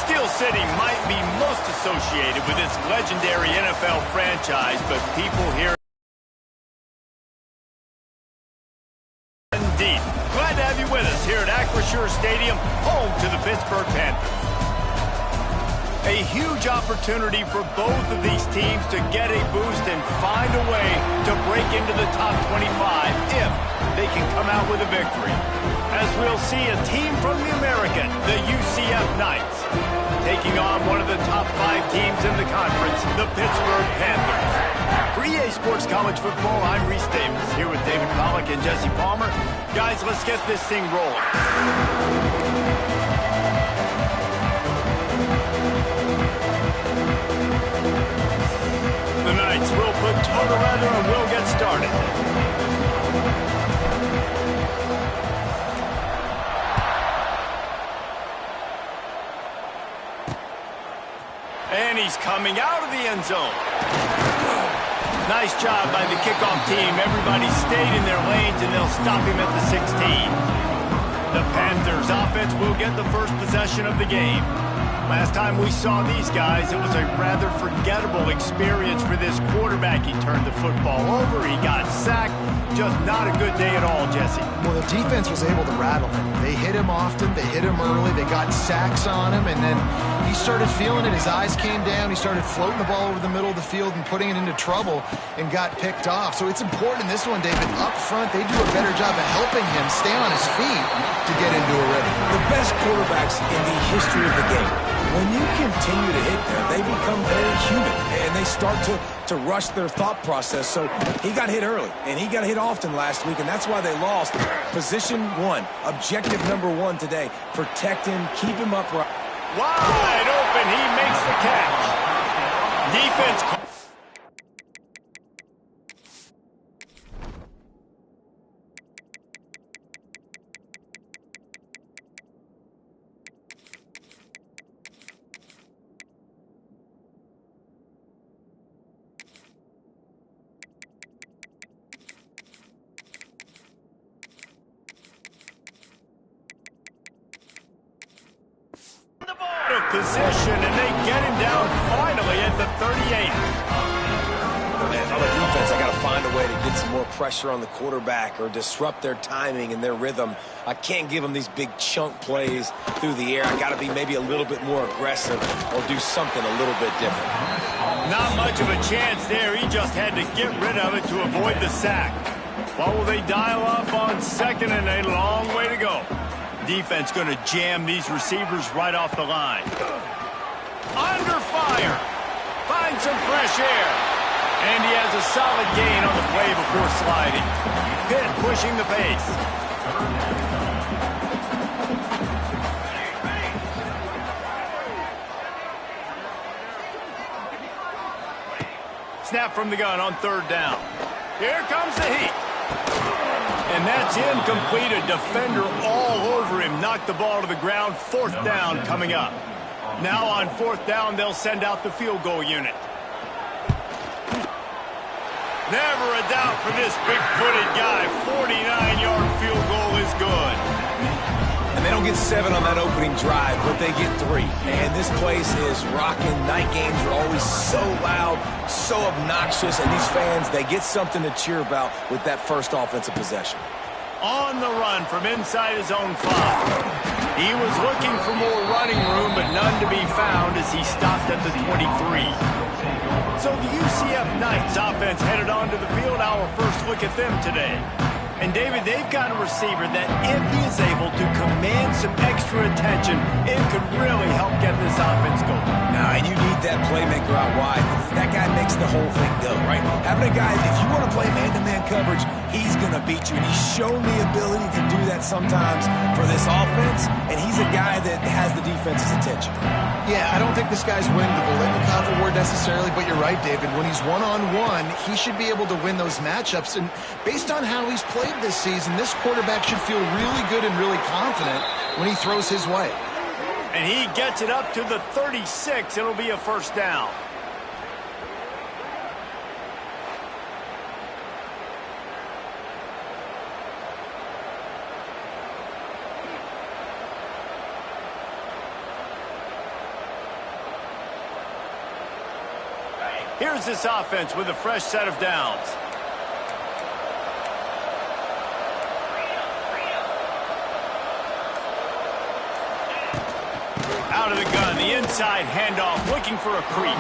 Steel City might be most associated with its legendary NFL franchise, but people here indeed. Glad to have you with us here at Acrisure Stadium, home to the Pittsburgh Panthers. A huge opportunity for both of these teams to get a boost and find a way to break into the top 25 if they can come out with a victory. As we'll see a team from the American, the UCF Knights, taking on one of the top 5 teams in the conference, the Pittsburgh Panthers. For EA Sports College Football, I'm Reese Davis, here with David Pollack and Jesse Palmer. Guys, let's get this thing rolling. The Knights will put toe to leather and we'll get started. And he's coming out of the end zone. Nice job by the kickoff team. Everybody stayed in their lanes and they'll stop him at the 16. The Panthers offense will get the first possession of the game. Last time we saw these guys, it was a rather forgettable experience for this quarterback. He turned the football over, he got sacked. Just not a good day at all, Jesse. Well, the defense was able to rattle him. They hit him often, they hit him early, they got sacks on him, and then he started feeling it. His eyes came down, he started floating the ball over the middle of the field and putting it into trouble and got picked off. So it's important in this one, David. Up front, they do a better job of helping him stay on his feet to get into a rhythm. The best quarterbacks in the history of the game, when you continue to hit them, they become very human, and they start to rush their thought process. So he got hit early, and he got hit often last week, and that's why they lost. Position 1, objective number 1 today, protect him, keep him upright. Wide open, he makes the catch. Defense. Position, and they get him down finally at the 38. Man, if I'm a defense, I got to find a way to get some more pressure on the quarterback or disrupt their timing and their rhythm. I can't give them these big chunk plays through the air. I got to be maybe a little bit more aggressive or do something a little bit different. Not much of a chance there. He just had to get rid of it to avoid the sack. What will they dial up on second, and a long way to go. Defense going to jam these receivers right off the line. Under fire. Finds some fresh air. And he has a solid gain on the play before sliding. Pitt pushing the pace. Snap from the gun on 3rd down. Here comes the heat. And that's incomplete. A defender all over him. Knocked the ball to the ground. 4th down coming up. Now on 4th down, they'll send out the field goal unit. Never a doubt for this big-footed guy. 49-yard field goal is good. And they don't get 7 on that opening drive, but they get 3. And this place is rocking. Night games are always so loud, so obnoxious, and these fans, they get something to cheer about with that first offensive possession. On the run from inside his own 5. He was looking for more running room, but none to be found as he stopped at the 23. So the UCF Knights offense headed onto the field. Our first look at them today. And, David, they've got a receiver that if he is able to command some extra attention, it could really help get this offense going. Now, and you need that playmaker out wide. That guy makes the whole thing go, right? Having a guy, if you want to play man-to-man coverage, he's going to beat you. And he's shown the ability to do that sometimes for this offense, and he's a guy that has the defense's attention. Yeah, I don't think this guy's winning the Bolitnikov Award necessarily, but you're right, David. When he's one-on-one, he should be able to win those matchups. And based on how he's played this season, this quarterback should feel really good and really confident when he throws his way. And he gets it up to the 36. It'll be a 1st down. Here's this offense with a fresh set of downs. Out of the gun, the inside handoff, looking for a crease.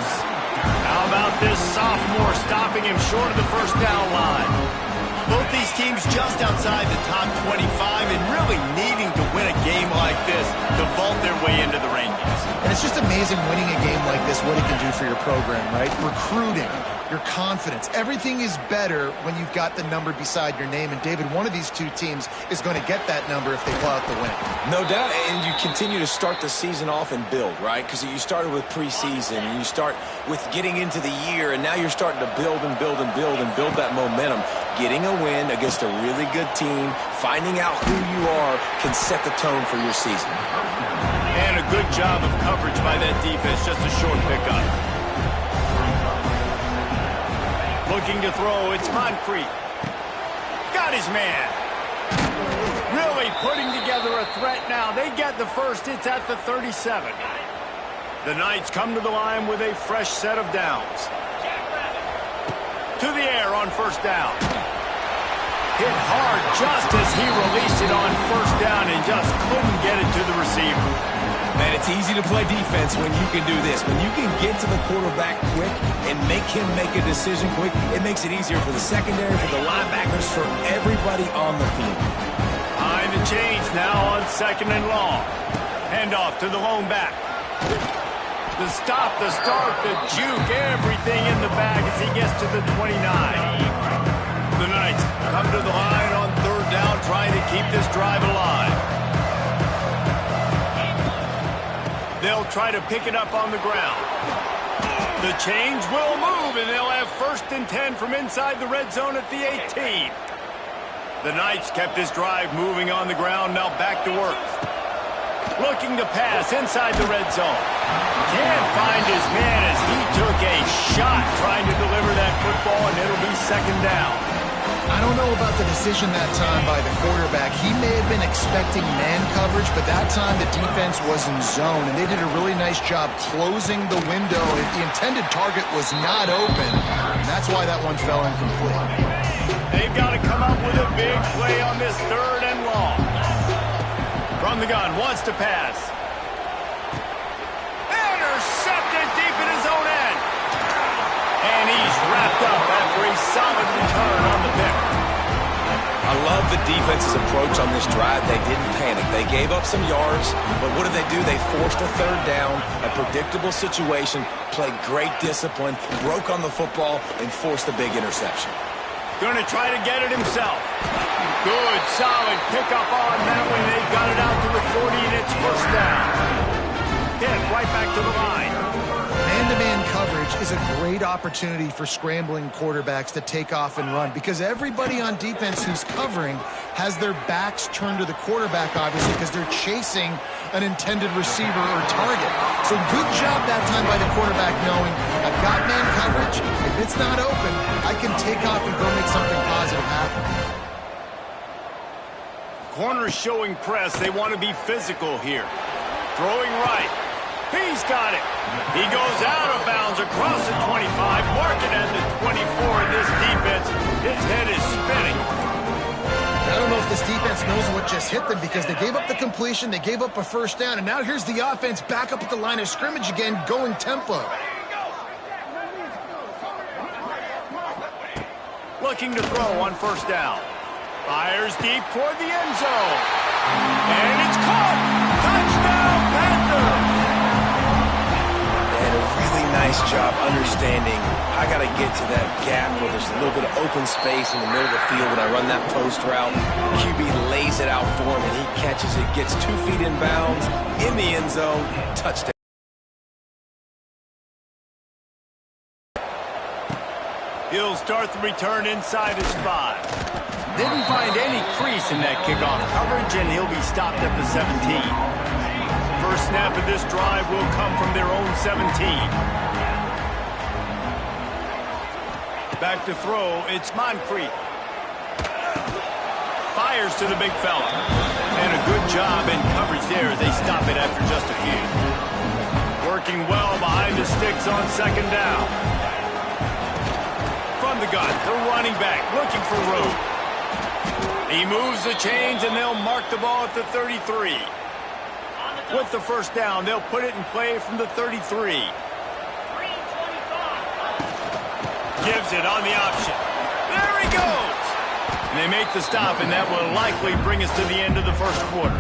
How about this sophomore stopping him short of the first down line? Both these teams just outside the top 25 and really needing to win a game like this to vault their way into the rankings. And it's just amazing winning a game like this, what it can do for your program, right? Recruiting, your confidence, everything is better when you've got the number beside your name. And David, one of these two teams is going to get that number if they pull out the win. No doubt, and you continue to start the season off and build, right? Because you started with preseason, and you start with getting into the year, and now you're starting to build and build and build and build that momentum. Getting a win against a really good team, finding out who you are, can set the tone for your season. And a good job of coverage by that defense, just a short pickup. Looking to throw, it's Moncrief. Got his man. Really putting together a threat now. They get the first, it's at the 37. The Knights come to the line with a fresh set of downs. To the air on first down. Hit hard just as he released it on first down and just couldn't get it to the receiver. Man, it's easy to play defense when you can do this. When you can get to the quarterback quick and make him make a decision quick, it makes it easier for the secondary, for the linebackers, for everybody on the field. Behind the chains now on second and long. Handoff to the lone back. The stop, the start, the juke, everything in the bag as he gets to the 29. The Knights come to the line on third down, trying to keep this drive alive. They'll try to pick it up on the ground. The chains will move, and they'll have first and 10 from inside the red zone at the 18. The Knights kept this drive moving on the ground, now back to work. Looking to pass inside the red zone. Can't find his man as he took a shot trying to deliver that football, and it'll be second down. I don't know about the decision that time by the quarterback. He may have been expecting man coverage, but that time the defense was in zone, and they did a really nice job closing the window. The intended target was not open, and that's why that one fell incomplete. They've got to come up with a big play on this third and long. From the gun, wants to pass. Intercepted deep in his own end. And he's wrapped up after a solid return on the pick. I love the defense's approach on this drive. They didn't panic. They gave up some yards, but what did they do? They forced a third down, a predictable situation, played great discipline, broke on the football, and forced the big interception. Going to try to get it himself. Good, solid pickup on that one. They've got it out to the 40, and it's first down. Hit right back to the line. Man-to-man coverage is a great opportunity for scrambling quarterbacks to take off and run because everybody on defense who's covering has their backs turned to the quarterback, obviously, because they're chasing an intended receiver or target. So good job that time by the quarterback knowing I've got man coverage. If it's not open, I can take off and go make something positive happen. Corners showing press. They want to be physical here. Throwing right. He's got it. He goes out of bounds across the 25, marking at the 24, and this defense, his head is spinning. I don't know if this defense knows what just hit them because they gave up the completion, they gave up a first down, and now here's the offense back up at the line of scrimmage again, going tempo. Looking to throw on first down. Fires deep toward the end zone. And it's caught. Touchdown, Panthers. Nice job understanding I got to get to that gap where there's a little bit of open space in the middle of the field when I run that post route. QB lays it out for him, and he catches it, gets 2 feet in bounds, in the end zone, touchdown. He'll start the return inside his 5. Didn't find any crease in that kickoff coverage, and he'll be stopped at the 17. First snap of this drive will come from their own 17. Back to throw, it's Moncrief. Fires to the big fella. And a good job in coverage there as they stop it after just a few. Working well behind the sticks on second down. gun. The running back looking for room. He moves the chains, and they'll mark the ball at the 33. With the first down, they'll put it in play from the 33. Gives it on the option. There he goes. And they make the stop, and that will likely bring us to the end of the first quarter.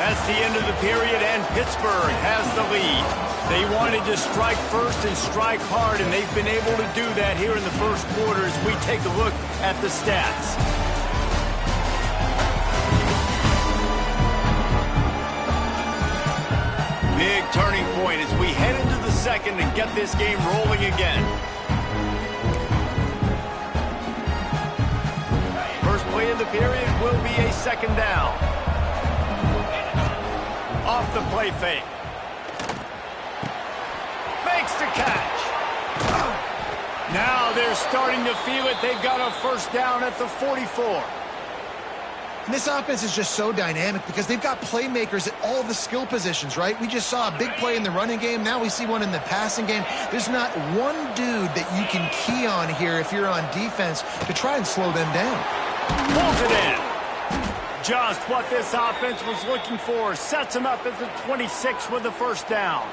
That's the end of the period, and Pittsburgh has the lead. They wanted to strike first and strike hard, and they've been able to do that here in the first quarter as we take a look at the stats. Big turning point as we head into the second and get this game rolling again. First play of the period will be a second down. Off the play fake. Makes the catch. Now they're starting to feel it. They've got a first down at the 44. And this offense is just so dynamic because they've got playmakers at all the skill positions, right? We just saw a big play in the running game. Now we see one in the passing game. There's not one dude that you can key on here if you're on defense to try and slow them down. Pulls it in. Just what this offense was looking for. Sets him up at the 26 with the first down.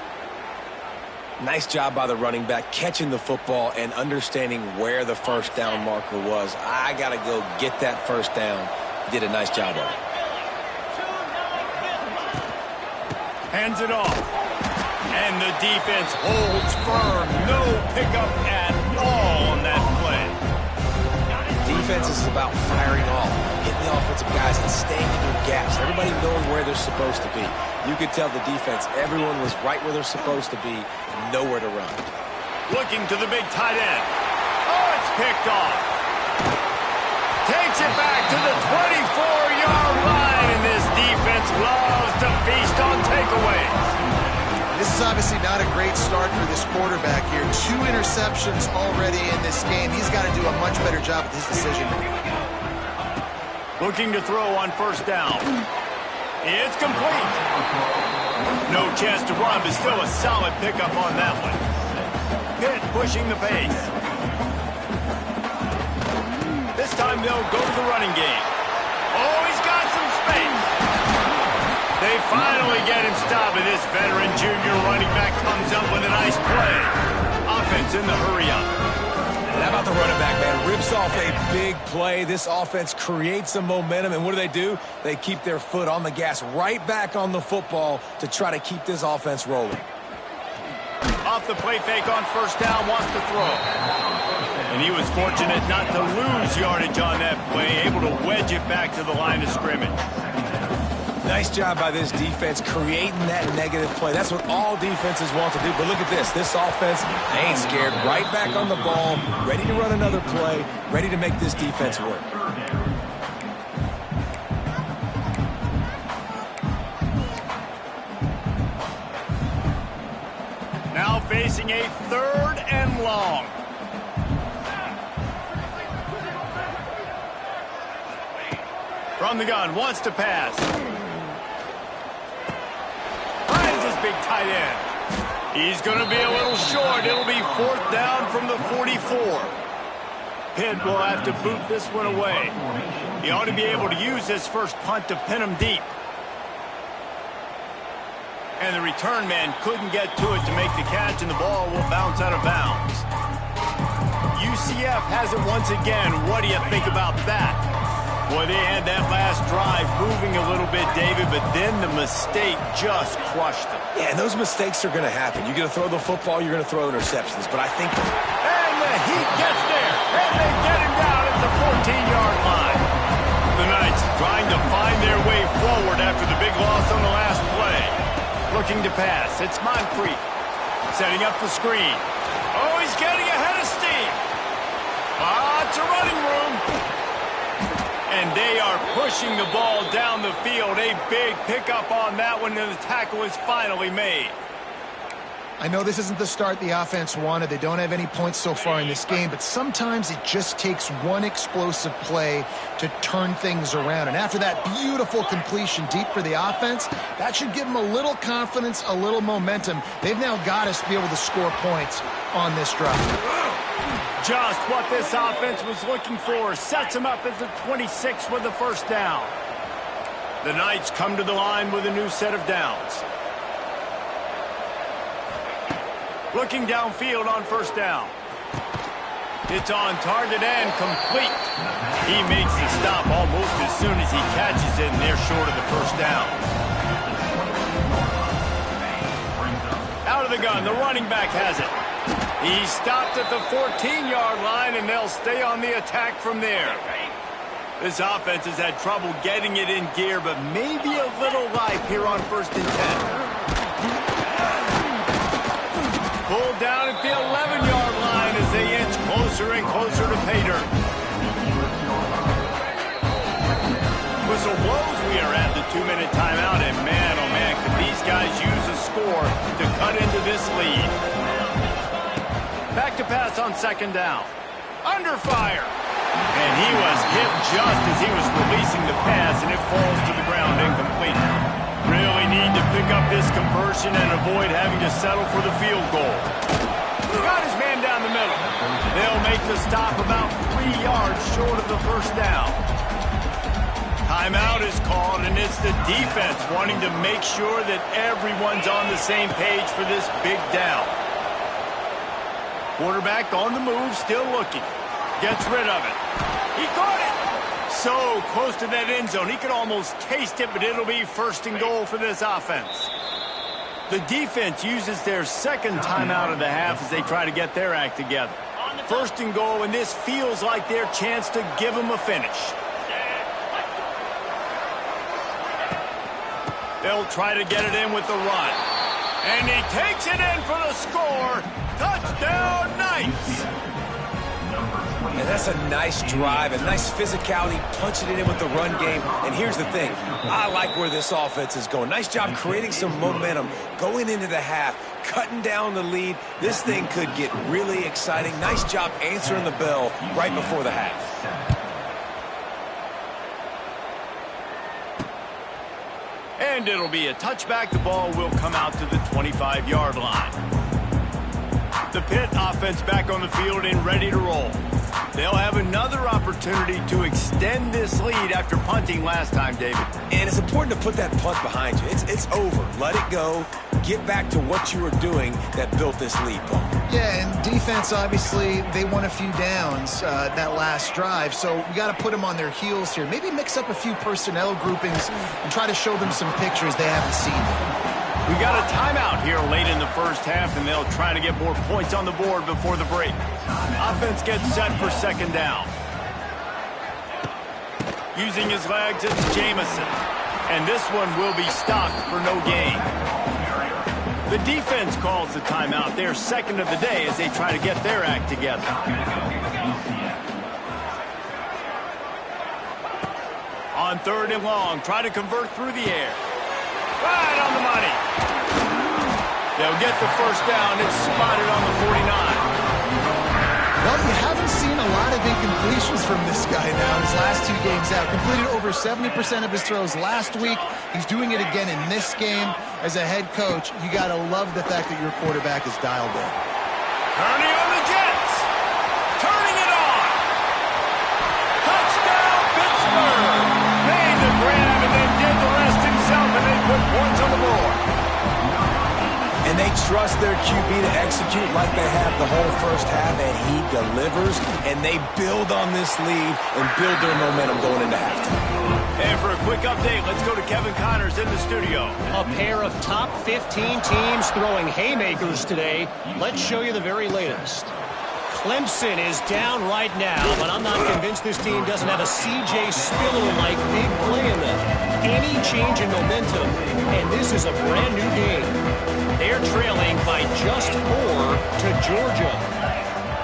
Nice job by the running back catching the football and understanding where the first down marker was. I got to go get that first down. Did a nice job of it. Hands it off. And the defense holds firm. No pickup at all on that play. Defense is about firing off, hitting the offensive guys and staying in their gaps. Everybody knowing where they're supposed to be. You could tell the defense, everyone was right where they're supposed to be, nowhere to run. Looking to the big tight end. Oh, it's picked off. Takes it back to the 24-yard line, and this defense loves to feast on takeaways. This is obviously not a great start for this quarterback here. 2 interceptions already in this game. He's got to do a much better job with his decision. Looking to throw on first down. It's complete. No chance to run, but still a solid pickup on that one. Pitt pushing the pace. This time they'll go to the running game. Oh, he's got some space. They finally get him stopped, and this veteran junior running back comes up with a nice play. Offense in the hurry up. How about the running back, man? Rips off a big play. This offense creates some momentum, and what do? They keep their foot on the gas right back on the football to try to keep this offense rolling. Off the play fake on first down, wants to throw. And he was fortunate not to lose yardage on that play, able to wedge it back to the line of scrimmage. Nice job by this defense creating that negative play. That's what all defenses want to do. But look at this. This offense ain't scared. Right back on the ball, ready to run another play, ready to make this defense work. Now facing a 3rd and long. From the gun, wants to pass. Finds his big tight end. He's going to be a little short. It'll be 4th down from the 44. Pitt will have to boot this one away. He ought to be able to use this first punt to pin him deep. And the return man couldn't get to it to make the catch, and the ball will bounce out of bounds. UCF has it once again. What do you think about that? Boy, they had that last drive moving a little bit, David, but then the mistake just crushed them. Yeah, and those mistakes are going to happen. You're going to throw the football, you're going to throw interceptions, but I think... And the Heat gets there, and they get him down at the 14-yard line. The Knights trying to find their way forward after the big loss on the last play. Looking to pass. It's Moncrief. Setting up the screen. Oh, he's getting ahead of steam. Lots of running room. And they are pushing the ball down the field. A big pickup on that one, and the tackle is finally made. I know this isn't the start the offense wanted. They don't have any points so far in this game, but sometimes it just takes one explosive play to turn things around. And after that beautiful completion deep for the offense, that should give them a little confidence, a little momentum. They've now got us to be able to score points on this drive. Just what this offense was looking for. Sets him up at the 26 with the first down. The Knights come to the line with a new set of downs. Looking downfield on first down. It's on target and complete. He makes the stop almost as soon as he catches it, and they're short of the first down. Out of the gun, the running back has it. He stopped at the 14-yard line, and they'll stay on the attack from there. This offense has had trouble getting it in gear, but maybe a little life here on 1st and 10. Pulled down at the 11-yard line as they inch closer and closer to pay dirt. Whistle blows. We are at the 2-minute timeout, and man, oh man, could these guys use a score to cut into this lead. Back to pass on 2nd down. Under fire. And he was hit just as he was releasing the pass, and it falls to the ground incomplete. Really need to pick up this conversion and avoid having to settle for the field goal. Got his man down the middle. They'll make the stop about 3 yards short of the first down. Timeout is called, and it's the defense wanting to make sure that everyone's on the same page for this big down. Quarterback on the move, still looking. Gets rid of it. He caught it. So close to that end zone. He could almost taste it, but it'll be 1st and goal for this offense. The defense uses their 2nd timeout of the half as they try to get their act together. 1st and goal, and this feels like their chance to give them a finish. They'll try to get it in with the run. And he takes it in for the score. Touchdown, Knights! And that's a nice drive, a nice physicality, punching it in with the run game. And here's the thing. I like where this offense is going. Nice job creating some momentum, going into the half, cutting down the lead. This thing could get really exciting. Nice job answering the bell right before the half. And it'll be a touchback. The ball will come out to the 25-yard line. The Pitt offense back on the field and ready to roll. They'll have another opportunity to extend this lead after punting last time, David. And it's important to put that punt behind you. It's over. Let it go. Get back to what you were doing that built this lead, Paul. Yeah, and defense, obviously, they won a few downs that last drive, so we got to put them on their heels here. Maybe mix up a few personnel groupings and try to show them some pictures they haven't seen. We got a timeout here late in the first half, and they'll try to get more points on the board before the break. Offense gets set for 2nd down. Using his legs, it's Jamison. And this one will be stopped for no gain. The defense calls the timeout. They're 2nd of the day as they try to get their act together. On 3rd and long, try to convert through the air. Right on the money. They'll get the first down. It's spotted on the 49. Well, you haven't seen a lot of incompletions from this guy now his last 2 games out. Completed over 70% of his throws last week. He's doing it again in this game. As a head coach, you got to love the fact that your quarterback is dialed in. Turning on the Jets. Turning it on. Touchdown, Pittsburgh. Made the grab and then did the rest himself, and they put points on the board. And they trust their QB to execute like they have the whole first half, and he delivers, and they build on this lead and build their momentum going into halftime. And for a quick update, let's go to Kevin Connors in the studio. A pair of top 15 teams throwing haymakers today. Let's show you the very latest. Clemson is down right now, but I'm not convinced this team doesn't have a C.J. Spiller-like big play in them. Any change in momentum, and this is a brand new game. They're trailing by just 4 to Georgia.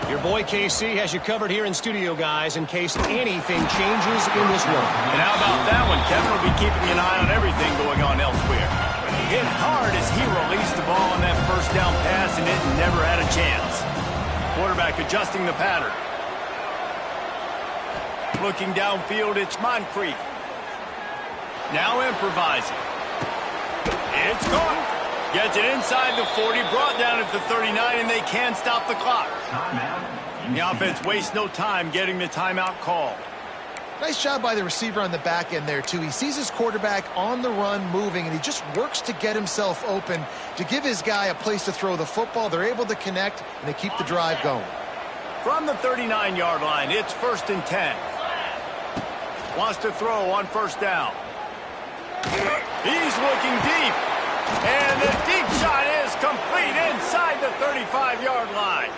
Your boy KC has you covered here in studio, guys, in case anything changes in this one. And how about that one? Kevin will be keeping an eye on everything going on elsewhere. Hit hard as he released the ball on that first down pass, and it never had a chance. Quarterback adjusting the pattern. Looking downfield, it's Moncrief. Now improvising. It's caught. Gets it inside the 40, brought down at the 39, and they can't stop the clock. The offense wastes no time getting the timeout call. Nice job by the receiver on the back end there, too. He sees his quarterback on the run moving, and he just works to get himself open to give his guy a place to throw the football. They're able to connect, and they keep the drive going. From the 39-yard line, it's 1st and 10. Wants to throw on 1st down. He's looking deep. And the deep shot is complete inside the 35-yard line.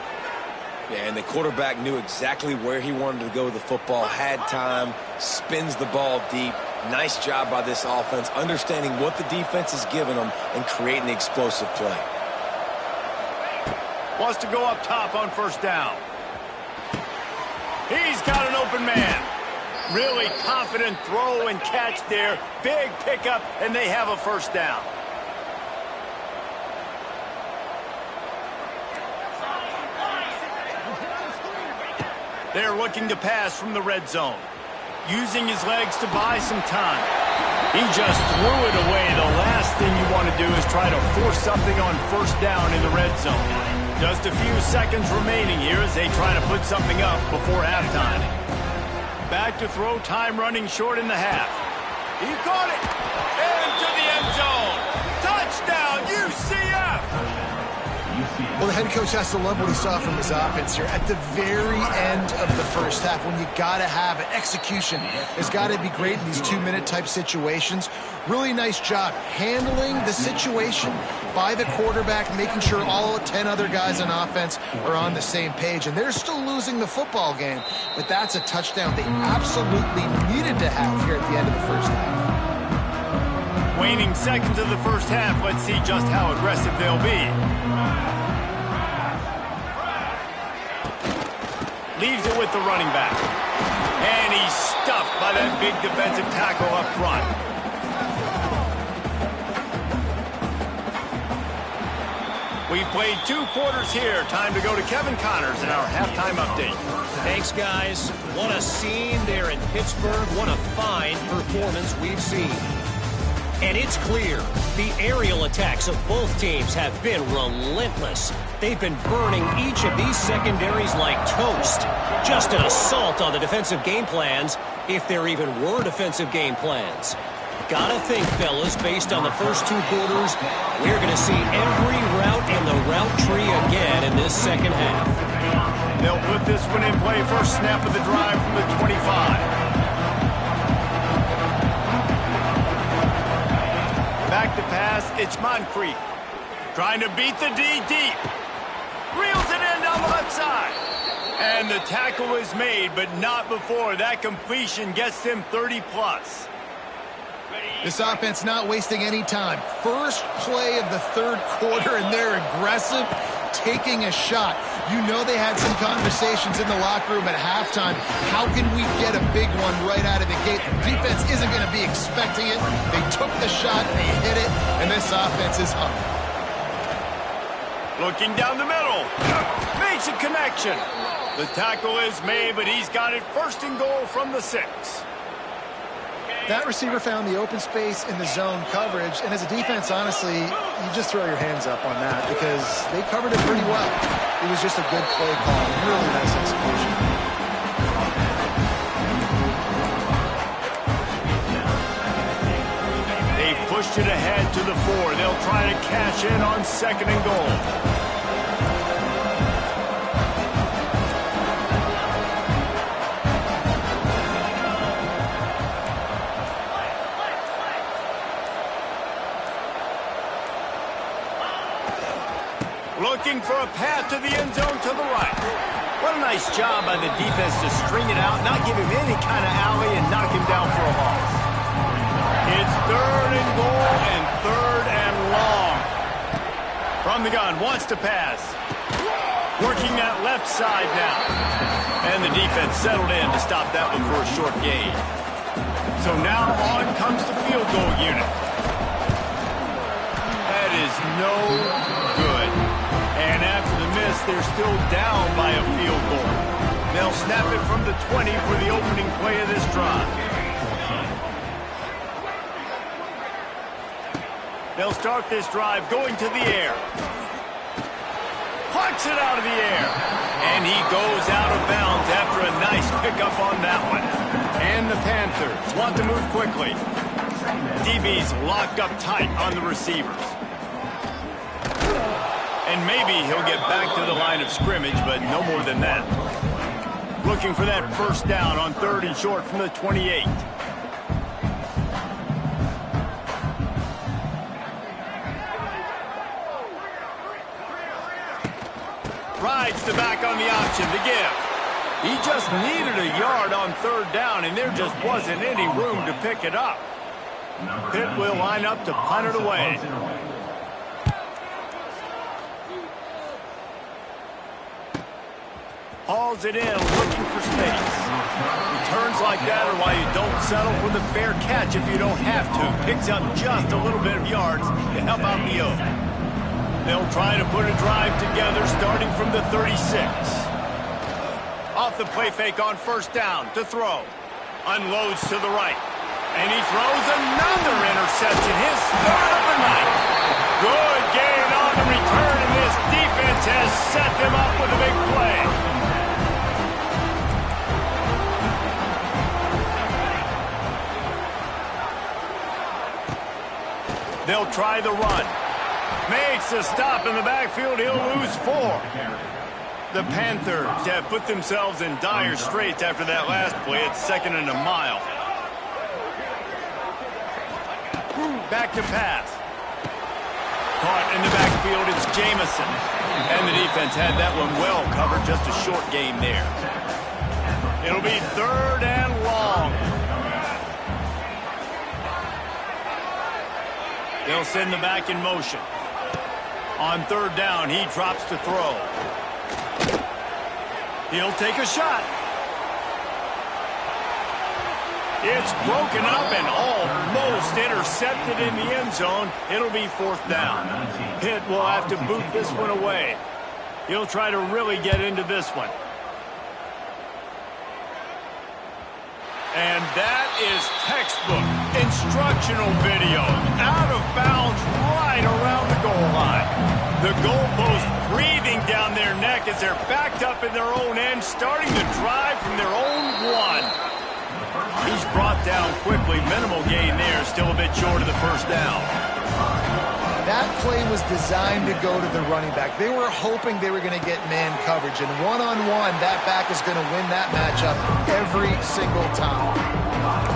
Yeah, and the quarterback knew exactly where he wanted to go with the football, had time, spins the ball deep. Nice job by this offense, understanding what the defense is giving them and creating the explosive play. Wants to go up top on 1st down. He's got an open man. Really confident throw and catch there. Big pickup, and they have a 1st down. They're looking to pass from the red zone. Using his legs to buy some time. He just threw it away. The last thing you want to do is try to force something on 1st down in the red zone. Just a few seconds remaining here as they try to put something up before halftime. Back to throw, time running short in the half. He caught it. Into the end zone. Touchdown, UCF. Well, the head coach has to love what he saw from his offense here. At the very end of the 1st half, when you got to have it, execution has got to be great in these 2-minute type situations. Really nice job handling the situation by the quarterback, making sure all 10 other guys on offense are on the same page. And they're still losing the football game, but that's a touchdown they absolutely needed to have here at the end of the 1st half. Waning seconds of the 1st half. Let's see just how aggressive they'll be. Leaves it with the running back. And he's stuffed by that big defensive tackle up front. We've played 2 quarters here. Time to go to Kevin Connors in our halftime update. Thanks, guys. What a scene there in Pittsburgh. What a fine performance we've seen. And it's clear, the aerial attacks of both teams have been relentless. They've been burning each of these secondaries like toast. Just an assault on the defensive game plans, if there even were defensive game plans. Gotta think, fellas, based on the first 2 quarters, we're going to see every route in the route tree again in this 2nd half. They'll put this one in play first snap of the drive from the 25. Back to pass, it's Moncrief. Trying to beat the D deep. Reels it in down the left side. And the tackle is made, but not before that completion gets them 30+. This offense not wasting any time. First play of the 3rd quarter, and they're aggressive, taking a shot. You know they had some conversations in the locker room at halftime. How can we get a big one right out of the gate? The defense isn't going to be expecting it. They took the shot, they hit it, and this offense is up. Looking down the middle. Makes a connection. The tackle is made, but he's got it 1st and goal from the 6. That receiver found the open space in the zone coverage, and as a defense, honestly, you just throw your hands up on that because they covered it pretty well. It was just a good play call, really nice execution. They've pushed it ahead to the 4. They'll try to cash in on 2nd and goal. Looking for a path to the end zone to the right. What a nice job by the defense to string it out, not give him any kind of alley, and knock him down for a loss. It's 3rd and goal and 3rd and long. From the gun, wants to pass. Working that left side now. And the defense settled in to stop that one for a short gain. So now on comes the field goal unit. That is no good. And after the miss, they're still down by a field goal. They'll snap it from the 20 for the opening play of this drive. They'll start this drive going to the air. Pucks it out of the air. And he goes out of bounds after a nice pickup on that one. And the Panthers want to move quickly. DB's locked up tight on the receivers. And maybe he'll get back to the line of scrimmage, but no more than that. Looking for that first down on 3rd and short from the 28. Rides the back on the option to give. He just needed a yard on 3rd down, and there just wasn't any room to pick it up. Pitt will line up to punt it away. Hauls it in, looking for space. Returns like that are why you don't settle for the fair catch if you don't have to. Picks up just a little bit of yards to help out the Oak. They'll try to put a drive together starting from the 36. Off the play fake on 1st down to throw. Unloads to the right. And he throws another interception. His 3rd of the night. Good gain on the return, and this defense has set them up with a big play. They'll try the run. Makes a stop in the backfield. He'll lose 4. The Panthers have put themselves in dire straits after that last play. It's 2nd and a mile. Back to pass. Caught in the backfield, it's Jamison. And the defense had that one well covered. Just a short game there. It'll be 3rd and long. They'll send the back in motion. On 3rd down, he drops to throw. He'll take a shot. It's broken up and almost intercepted in the end zone. It'll be 4th down. Pitt will have to boot this one away. He'll try to really get into this one. And that is textbook instructional video. Out of bounds right around the goal line. The goalpost breathing down their neck as they're backed up in their own end, starting to drive from their own 1. He's brought down quickly. Minimal gain there. Still a bit short of the 1st down. That play was designed to go to the running back. They were hoping they were going to get man coverage. And one-on-one, that back is going to win that matchup every single time.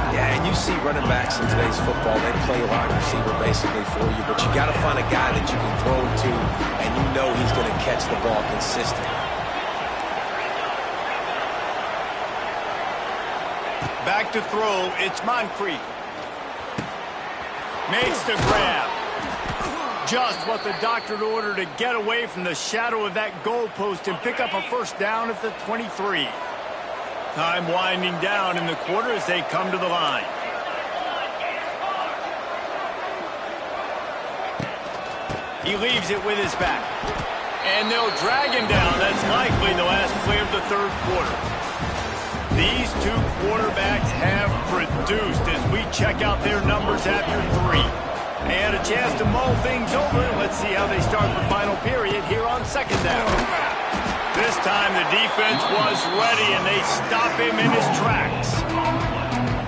Yeah, and you see running backs in today's football, they play wide receiver basically for you. But you got to find a guy that you can throw it to, and you know he's going to catch the ball consistently. Back to throw, it's Moncrief. Makes the grab. Just what the doctor ordered to get away from the shadow of that goalpost and pick up a 1st down at the 23. Time winding down in the quarter as they come to the line. He leaves it with his back. And they'll drag him down. That's likely the last play of the 3rd quarter. These 2 quarterbacks have produced as we check out their numbers after 3. They had a chance to mull things over. Let's see how they start the final period here on 2nd down. This time the defense was ready and they stop him in his tracks.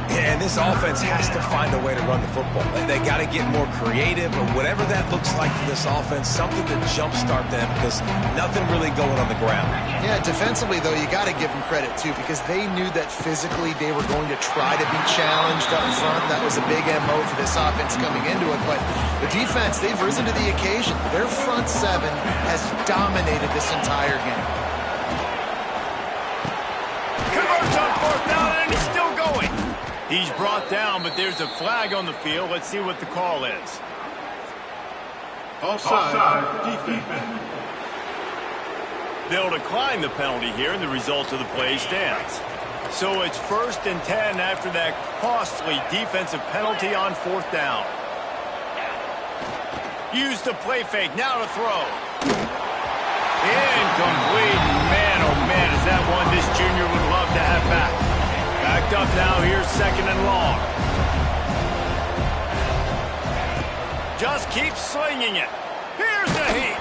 Yeah, and this offense has to find a way to run the football. They got to get more creative or whatever that looks like for this offense, something to jumpstart them because nothing really going on the ground. Yeah, defensively, though, you got to give them credit, too, because they knew that physically they were going to try to be challenged up front. That was a big MO for this offense coming into it. But the defense, they've risen to the occasion. Their front 7 has dominated this entire game. Converts on 4th down, and he's still going. He's brought down, but there's a flag on the field. Let's see what the call is. Offside, defense. They'll decline the penalty here, and the result of the play stands. So it's 1st and 10 after that costly defensive penalty on 4th down. Use the play fake, now to throw. Incomplete. Man, oh man, is that one this junior would love to have back. Backed up now, here's 2nd and long. just keeps slinging it. Here's the heat.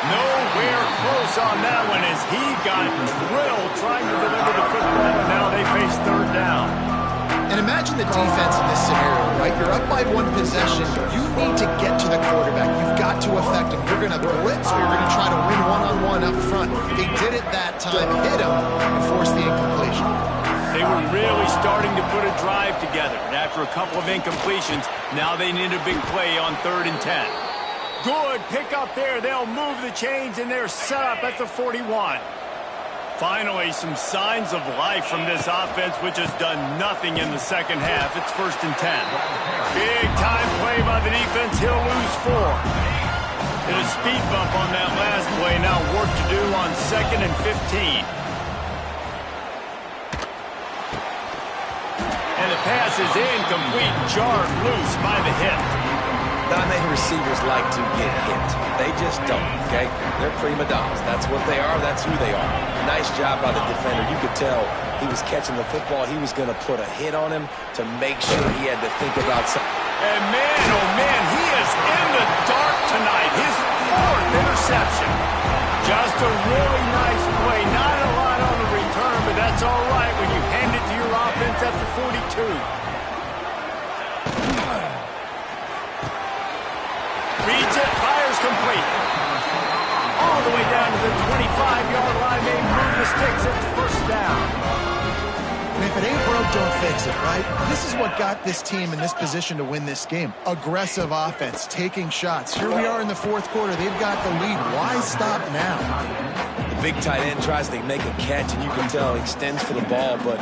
Nowhere close on that one as he got drilled trying to deliver the football, and now they face third down. And imagine the defense in this scenario, right? You're up by one possession. You need to get to the quarterback. You've got to affect him. You're going to blitz or you're going to try to win one-on-one up front. They did it that time, hit him, and forced the incompletion. They were really starting to put a drive together, and after a couple of incompletions, now they need a big play on 3rd and 10. Good pick up there. They'll move the chains, and they're set up at the 41. Finally, some signs of life from this offense, which has done nothing in the second half. It's 1st and 10. Big-time play by the defense. He'll lose 4. And a speed bump on that last play. Now work to do on 2nd and 15. And the pass is incomplete, jarred loose by the hip. Not many receivers like to get hit. They just don't, okay? They're prima donnas. That's what they are. That's who they are. Nice job by the defender. You could tell he was catching the football. He was going to put a hit on him to make sure he had to think about something. And man, oh man, he is in the dark tonight. His 4th interception. Just a really nice play. Not a lot on the return, but that's all right when you hand it to your offense at the 42. Reads it, fires complete. All the way down to the 25-yard line. They move the sticks at the 1st down. And if it ain't broke, don't fix it, right? This is what got this team in this position to win this game. Aggressive offense, taking shots. Here we are in the 4th quarter. They've got the lead. Why stop now? The big tight end tries to make a catch, and you can tell he extends for the ball, but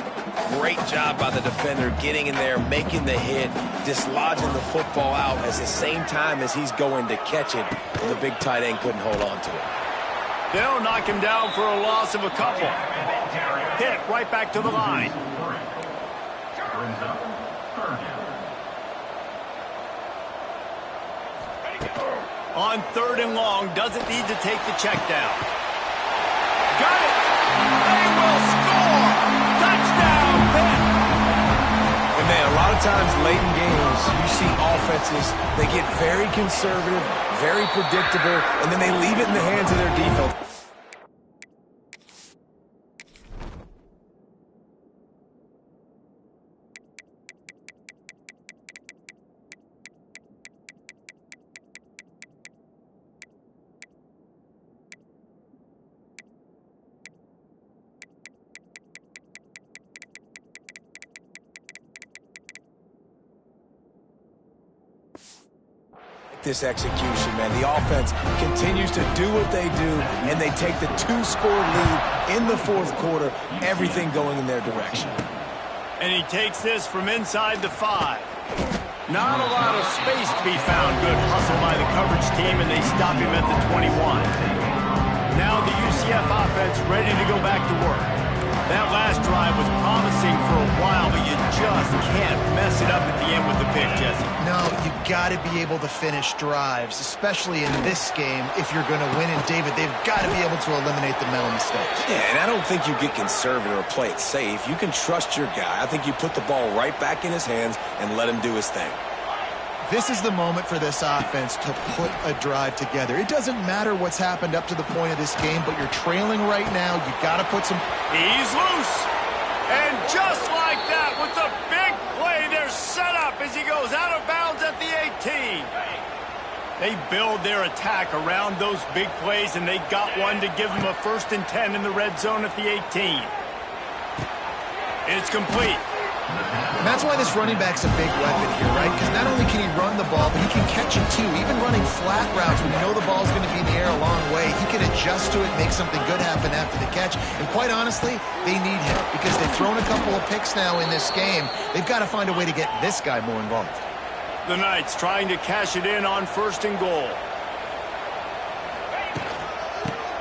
great job by the defender getting in there, making the hit, dislodging the football out at the same time as he's going to catch it, and the big tight end couldn't hold on to it. They'll knock him down for a loss of a couple. Hit right back to the line. On 3rd and long, doesn't need to take the check down. Got it! They will score! Touchdown, Pitt! And man, a lot of times late in games, you see offenses, they get very conservative, very predictable, and then they leave it in the hands of their defense. This execution, man. The offense continues to do what they do, and they take the 2-score lead in the 4th quarter, everything going in their direction. And he takes this from inside the 5. Not a lot of space to be found. Good hustle by the coverage team, and they stop him at the 21. Now the UCF offense ready to go back to work. That last drive was promising for a while, but you just can't mess it up at the end with the pick, Jesse. No, you got to be able to finish drives, especially in this game. If you're going to win, and David, they've got to be able to eliminate the mental mistakes. Yeah, and I don't think you get conservative or play it safe. You can trust your guy. I think you put the ball right back in his hands and let him do his thing. This is the moment for this offense to put a drive together. It doesn't matter what's happened up to the point of this game, but you're trailing right now. You got to put some... He's loose. And just like that, with the big play, they're set up as he goes out of bounds at the 18. They build their attack around those big plays, and they got one to give them a 1st and 10 in the red zone at the 18. It's complete. And that's why this running back's a big weapon here, right? Because not only can he run the ball, but he can catch it too. Even running flat routes when you know the ball's going to be in the air a long way, he can adjust to it, make something good happen after the catch. And quite honestly, they need him because they've thrown a couple of picks now in this game. They've got to find a way to get this guy more involved. The Knights trying to cash it in on 1st and goal.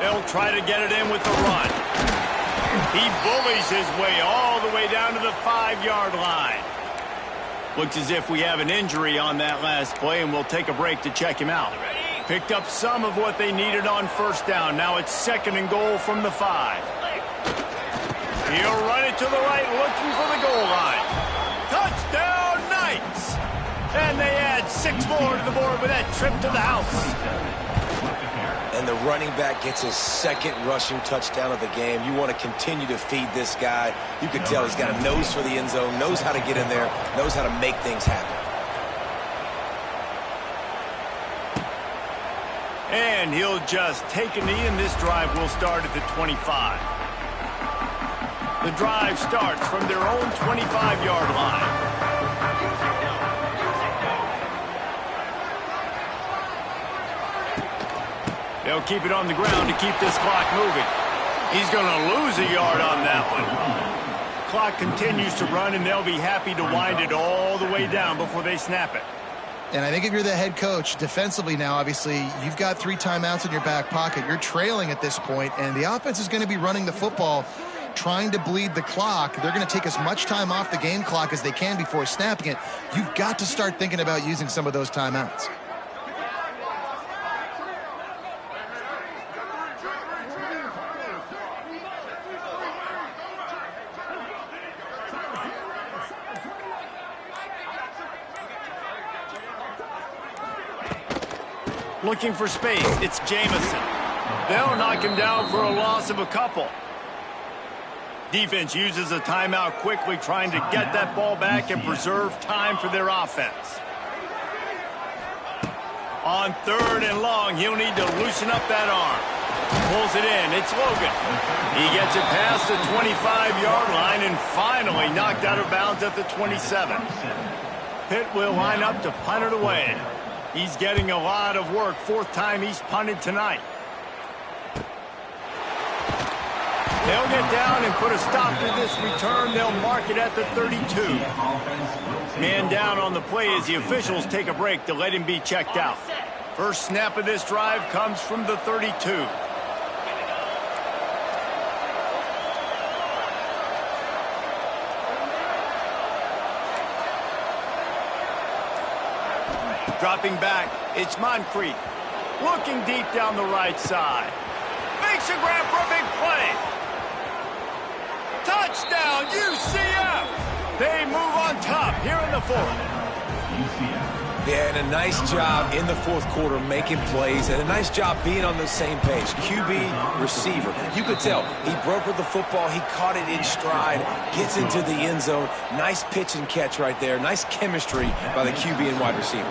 They'll try to get it in with the run. He bullies his way all the way down to the 5-yard line. Looks as if we have an injury on that last play, and we'll take a break to check him out. Picked up some of what they needed on 1st down. Now it's 2nd and goal from the 5. He'll run it to the right, looking for the goal line. Touchdown, Knights! And they add 6 more to the board with that trip to the house. And the running back gets his second rushing touchdown of the game. You want to continue to feed this guy. You can tell he's got a nose for the end zone, knows how to get in there, knows how to make things happen. And he'll just take a knee, and this drive will start at the 25. The drive starts from their own 25-yard line. They'll keep it on the ground to keep this clock moving. He's going to lose a yard on that one. Clock continues to run, and they'll be happy to wind it all the way down before they snap it. And I think if you're the head coach, defensively now, obviously, you've got 3 timeouts in your back pocket. You're trailing at this point, and the offense is going to be running the football, trying to bleed the clock. They're going to take as much time off the game clock as they can before snapping it. You've got to start thinking about using some of those timeouts. Looking for space, it's Jamison. They'll knock him down for a loss of a couple. Defense uses a timeout quickly, trying to get that ball back and preserve time for their offense. On 3rd and long, he'll need to loosen up that arm. Pulls it in, it's Logan. He gets it past the 25-yard line and finally knocked out of bounds at the 27. Pitt will line up to punt it away. He's getting a lot of work. 4th time he's punted tonight. They'll get down and put a stop to this return. They'll mark it at the 32. Man down on the play as the officials take a break to let him be checked out. First snap of this drive comes from the 32. Dropping back, it's Moncrief. Looking deep down the right side. Makes a grab for a big play. Touchdown, UCF! They move on top here in the 4th. Yeah, and a nice job in the 4th quarter making plays, and a nice job being on the same page. QB, receiver. You could tell he broke with the football. He caught it in stride, gets into the end zone. Nice pitch and catch right there. Nice chemistry by the QB and wide receiver.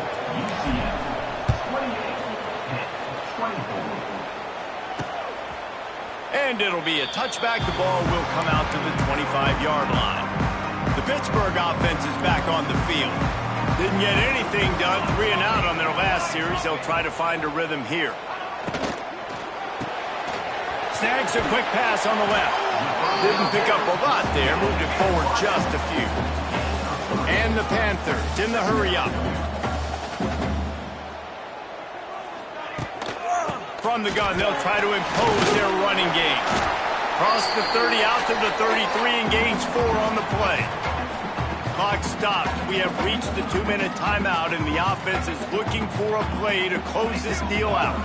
And it'll be a touchback. The ball will come out to the 25-yard line. The Pittsburgh offense is back on the field. Didn't get anything done, 3 and out on their last series. They'll try to find a rhythm here. Snags a quick pass on the left. Didn't pick up a lot there, moved it forward just a few. And the Panthers in the hurry-up. From the gun, they'll try to impose their running game. Cross the 30 out to the 33 and gains 4 on the play. Clock stops. We have reached the 2-minute timeout, and the offense is looking for a play to close this deal out.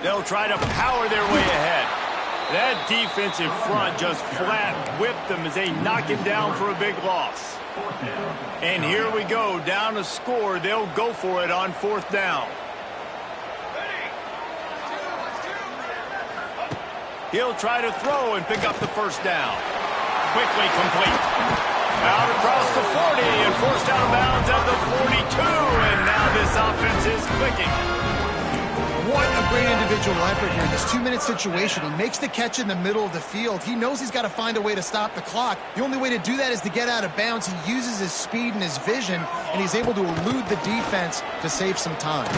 They'll try to power their way ahead. That defensive front just flat whipped them as they knock him down for a big loss. And here we go, down a score. They'll go for it on 4th down. He'll try to throw and pick up the first down. Quickly complete. Out across the 40 and forced out of bounds at the 42. And now this offense is clicking. What a great individual effort here in this 2-minute situation. He makes the catch in the middle of the field. He knows he's got to find a way to stop the clock. The only way to do that is to get out of bounds. He uses his speed and his vision, and he's able to elude the defense to save some time.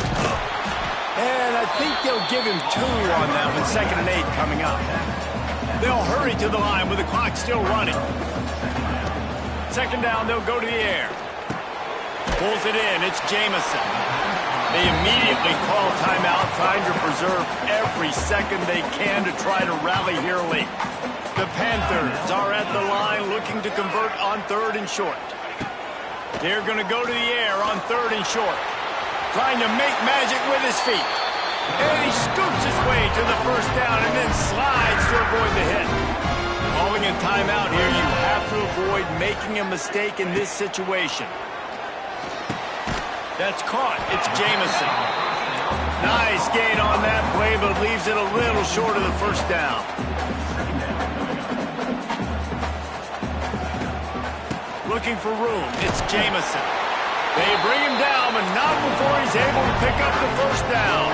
And I think they'll give him 2 on that with 2nd and 8 coming up. They'll hurry to the line with the clock still running. 2nd down, they'll go to the air. Pulls it in, it's Jamison. They immediately call timeout, trying to preserve every second they can to try to rally here late. The Panthers are at the line looking to convert on 3rd and short. They're going to go to the air on 3rd and short. Trying to make magic with his feet. And he scoops his way to the first down and then slides to avoid the hit. Call Calling a timeout here, you have to avoid making a mistake in this situation. That's caught. It's Jamison. Nice gain on that play, but leaves it a little short of the first down. Looking for room. It's Jamison. They bring him down, but not before he's able to pick up the first down.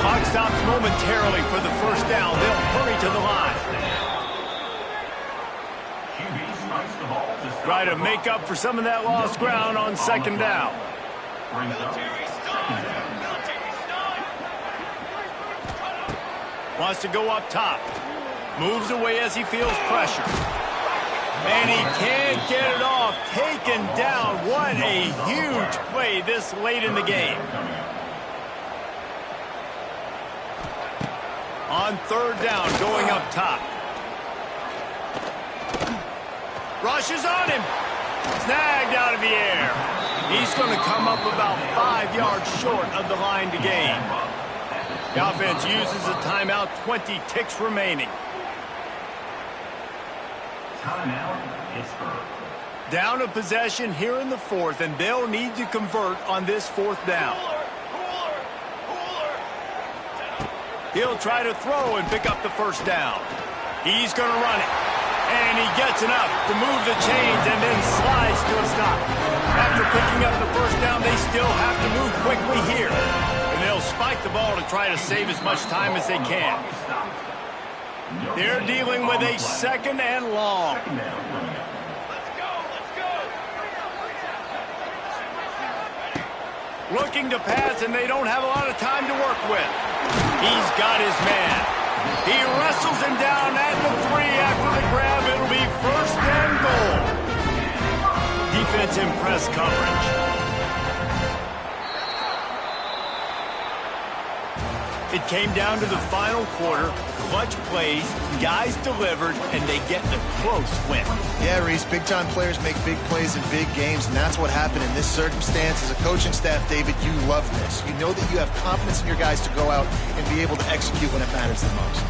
Clock stops momentarily for the first down. They'll hurry to the line. Try to make up for some of that lost ground on second down. Wants to go up top. Moves away as he feels pressure. And he can't get it off. Taken down. What a huge play this late in the game. On third down, going up top. Rushes on him. Snagged out of the air. He's going to come up about 5 yards short of the line to gain. The offense uses a timeout, 20 ticks remaining. Timeout, Pittsburgh. Down a possession here in the fourth, and they'll need to convert on this fourth down. He'll try to throw and pick up the first down. He's going to run it. And he gets enough to move the chains and then slides to a stop. After picking up the first down, they still have to move quickly here. And they'll spike the ball to try to save as much time as they can. They're dealing with a second and long. Looking to pass, and they don't have a lot of time to work with. He's got his man. He wrestles him down at the 3 after the grab. It'll be first and goal. Defense in press coverage. It came down to the final quarter. Clutch plays, guys delivered, and they get the close win. Yeah, Reese, big-time players make big plays in big games, and that's what happened in this circumstance. As a coaching staff, David, you love this. You know that you have confidence in your guys to go out and be able to execute when it matters the most.